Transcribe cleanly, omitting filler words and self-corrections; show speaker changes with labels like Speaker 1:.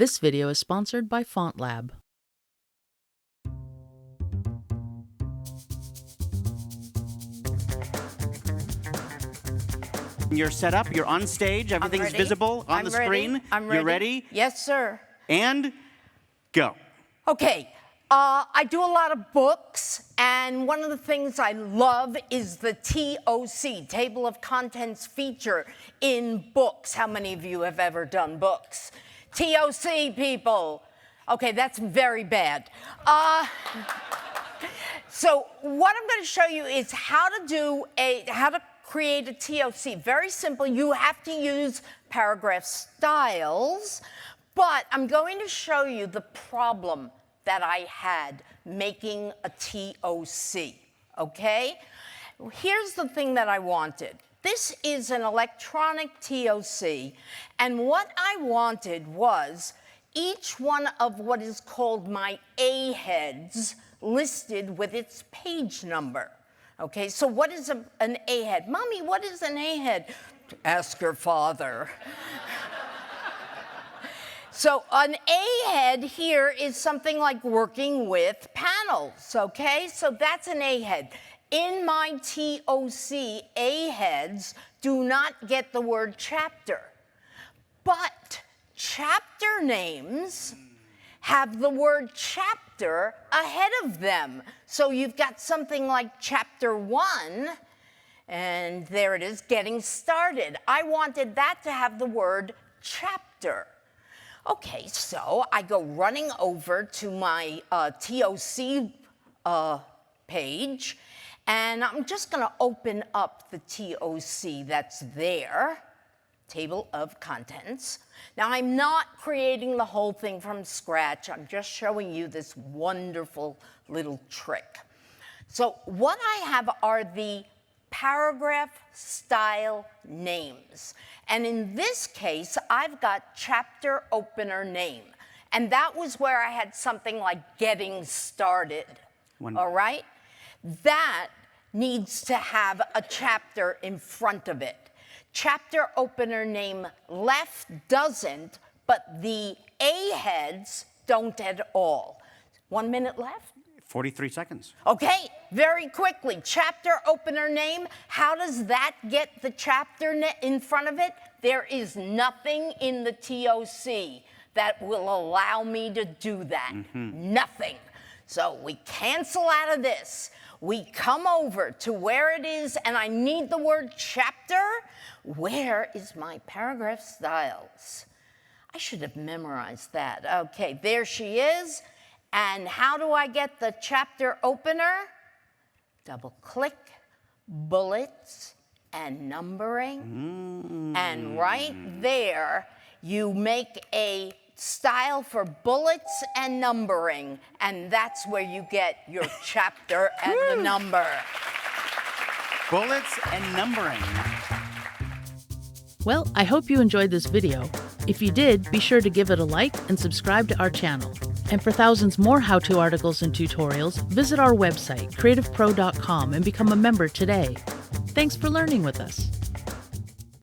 Speaker 1: This video is sponsored by FontLab.
Speaker 2: You're set up, you're on stage, everything's visible on the screen.
Speaker 3: I'm ready.
Speaker 2: You ready?
Speaker 3: Yes, sir.
Speaker 2: And go.
Speaker 3: Okay, I do a lot of books, and one of the things I love is the TOC, Table of Contents feature in books. How many of you have ever done books? TOC, people. Okay, that's very bad. So what I'm going to show you is how to create a TOC. Very simple. You have to use paragraph styles, but I'm going to show you the problem that I had making a TOC, okay? Here's the thing that I wanted. This is an electronic TOC, and what I wanted was each one of what is called my A heads listed with its page number. Okay, so what is an A head? Mommy, what is an A head? Ask your father. So an A head here is something like working with panels, okay? So that's an A head. In my TOC, A heads do not get the word chapter, but chapter names have the word chapter ahead of them. So you've got something like chapter 1, and there it is, getting started. I wanted that to have the word chapter. Okay, so I go running over to my TOC page, and I'm just going to open up the TOC that's there, Table of Contents. Now, I'm not creating the whole thing from scratch. I'm just showing you this wonderful little trick. So what I have are the paragraph style names. And in this case, I've got chapter opener name. And that was where I had something like getting started. All right? That needs to have a chapter in front of it. Chapter opener name left doesn't, but the A heads don't at all. 1 minute left?
Speaker 2: 43 seconds.
Speaker 3: Okay, very quickly. Chapter opener name, how does that get the chapter in front of it? There is nothing in the TOC that will allow me to do that. Nothing. So we cancel out of this. We come over to where it is, and I need the word chapter. Where is my paragraph styles? I should have memorized that. Okay, there she is. And how do I get the chapter opener? Double click, bullets, and numbering. And right there, you make a style for bullets and numbering, and that's where you get your chapter and the number.
Speaker 2: Bullets and numbering.
Speaker 1: Well, I hope you enjoyed this video. If you did, be sure to give it a like and subscribe to our channel. And for thousands more how-to articles and tutorials, visit our website, creativepro.com, and become a member today. Thanks for learning with us.